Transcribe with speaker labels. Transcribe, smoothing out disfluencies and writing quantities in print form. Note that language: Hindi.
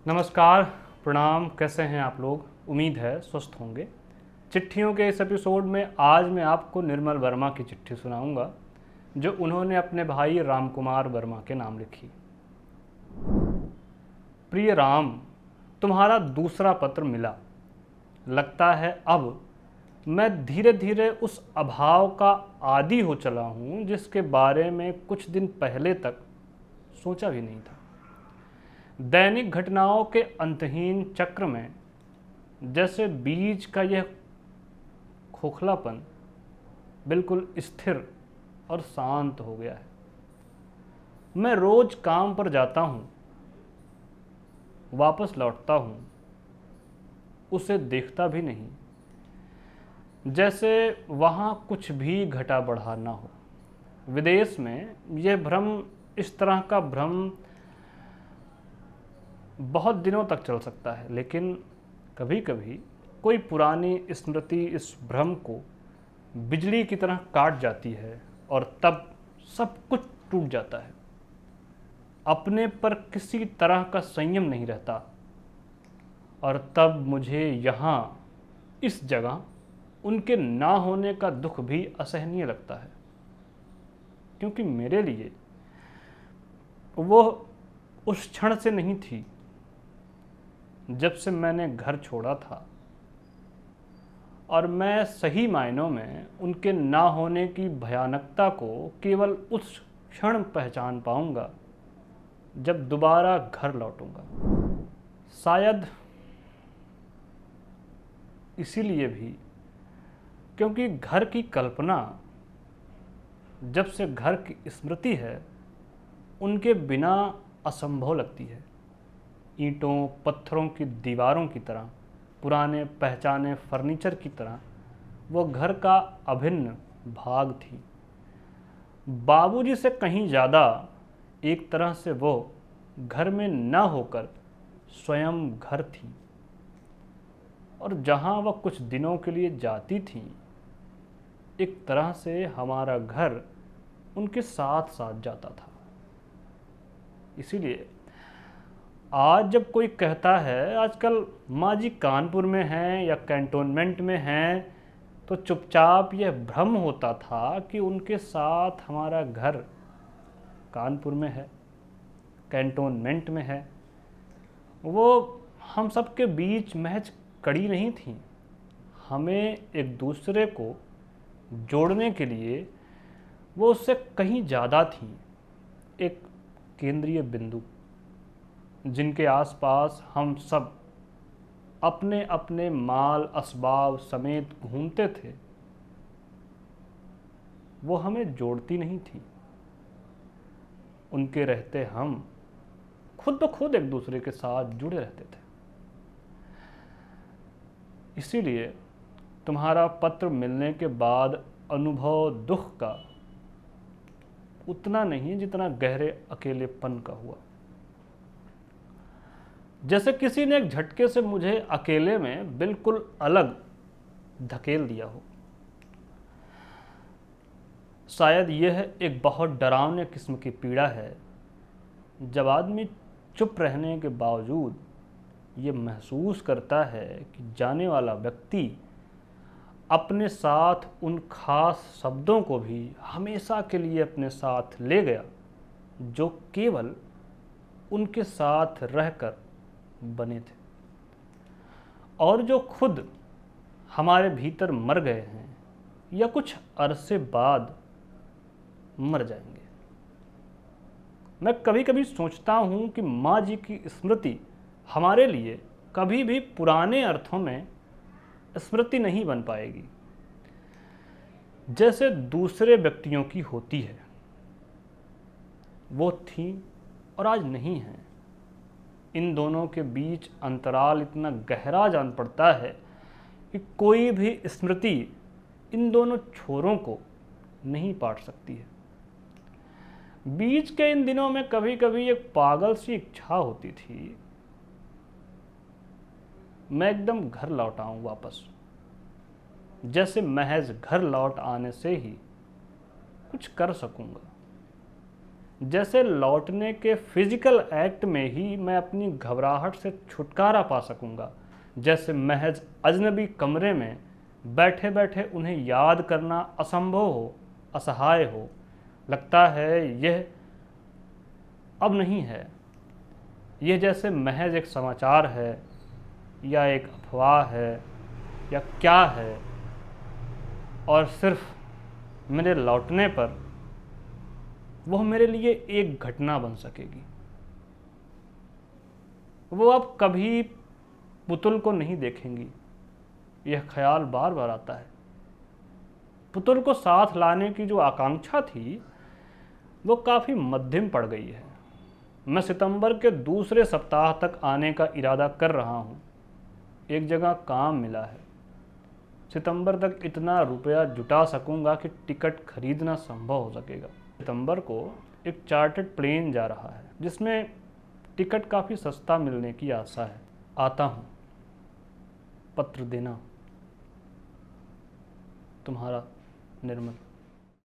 Speaker 1: नमस्कार, प्रणाम। कैसे हैं आप लोग? उम्मीद है स्वस्थ होंगे। चिट्ठियों के इस एपिसोड में आज मैं आपको निर्मल वर्मा की चिट्ठी सुनाऊंगा, जो उन्होंने अपने भाई रामकुमार वर्मा के नाम लिखी। प्रिय राम, तुम्हारा दूसरा पत्र मिला। लगता है अब मैं धीरे धीरे उस अभाव का आदी हो चला हूँ जिसके बारे में कुछ दिन पहले तक सोचा भी नहीं था। दैनिक घटनाओं के अंतहीन चक्र में जैसे बीज का यह खोखलापन बिल्कुल स्थिर और शांत हो गया है। मैं रोज काम पर जाता हूँ, वापस लौटता हूँ, उसे देखता भी नहीं, जैसे वहाँ कुछ भी घटा बढ़ा ना हो। विदेश में यह भ्रम, इस तरह का भ्रम बहुत दिनों तक चल सकता है, लेकिन कभी कभी कोई पुरानी स्मृति इस भ्रम को बिजली की तरह काट जाती है और तब सब कुछ टूट जाता है। अपने पर किसी तरह का संयम नहीं रहता और तब मुझे यहाँ इस जगह उनके ना होने का दुख भी असहनीय लगता है, क्योंकि मेरे लिए वो उस क्षण से नहीं थी जब से मैंने घर छोड़ा था, और मैं सही मायनों में उनके ना होने की भयानकता को केवल उस क्षण पहचान पाऊंगा जब दोबारा घर लौटूंगा। शायद इसीलिए भी, क्योंकि घर की कल्पना, जब से घर की स्मृति है, उनके बिना असंभव लगती है। ईंटों पत्थरों की दीवारों की तरह, पुराने पहचाने फर्नीचर की तरह वो घर का अभिन्न भाग थी। बाबूजी से कहीं ज़्यादा एक तरह से वो घर में न होकर स्वयं घर थी, और जहाँ वह कुछ दिनों के लिए जाती थी, एक तरह से हमारा घर उनके साथ साथ जाता था। इसीलिए आज जब कोई कहता है आजकल माँ जी कानपुर में हैं या कैंटोनमेंट में हैं, तो चुपचाप यह भ्रम होता था कि उनके साथ हमारा घर कानपुर में है, कैंटोनमेंट में है। वो हम सब के बीच महज कड़ी नहीं थी, हमें एक दूसरे को जोड़ने के लिए वो उससे कहीं ज़्यादा थी, एक केंद्रीय बिंदु जिनके आसपास हम सब अपने अपने माल असबाब समेत घूमते थे। वो हमें जोड़ती नहीं थी, उनके रहते हम खुद ब खुद एक दूसरे के साथ जुड़े रहते थे। इसीलिए तुम्हारा पत्र मिलने के बाद अनुभव दुख का उतना नहीं जितना गहरे अकेलेपन का हुआ। जैसे किसी ने एक झटके से मुझे अकेले में बिल्कुल अलग धकेल दिया हो। शायद यह एक बहुत डरावने किस्म की पीड़ा है, जब आदमी चुप रहने के बावजूद ये महसूस करता है कि जाने वाला व्यक्ति अपने साथ उन खास शब्दों को भी हमेशा के लिए अपने साथ ले गया, जो केवल उनके साथ रहकर बने थे, और जो खुद हमारे भीतर मर गए हैं या कुछ अरसे बाद मर जाएंगे। मैं कभी कभी सोचता हूँ कि माँ जी की स्मृति हमारे लिए कभी भी पुराने अर्थों में स्मृति नहीं बन पाएगी, जैसे दूसरे व्यक्तियों की होती है। वो थी और आज नहीं है। इन दोनों के बीच अंतराल इतना गहरा जान पड़ता है कि कोई भी स्मृति इन दोनों छोरों को नहीं पाट सकती है। बीच के इन दिनों में कभी कभी एक पागल सी इच्छा होती थी, मैं एकदम घर लौट आऊं वापस, जैसे महज घर लौट आने से ही कुछ कर सकूंगा। जैसे लौटने के फिजिकल एक्ट में ही मैं अपनी घबराहट से छुटकारा पा सकूंगा, जैसे महज अजनबी कमरे में बैठे बैठे उन्हें याद करना असंभव हो, असहाय हो। लगता है यह अब नहीं है, यह जैसे महज एक समाचार है या एक अफवाह है या क्या है, और सिर्फ मेरे लौटने पर वह मेरे लिए एक घटना बन सकेगी। वो अब कभी पुतुल को नहीं देखेंगी। यह ख्याल बार बार आता है। पुतुल को साथ लाने की जो आकांक्षा थी वो काफ़ी मध्यम पड़ गई है। मैं सितंबर के दूसरे सप्ताह तक आने का इरादा कर रहा हूँ। एक जगह काम मिला है। सितंबर तक इतना रुपया जुटा सकूंगा कि टिकट खरीदना संभव हो सकेगा। सितंबर को एक चार्टर्ड प्लेन जा रहा है जिसमें टिकट काफ़ी सस्ता मिलने की आशा है। आता हूँ। पत्र देना, तुम्हारा निर्मल।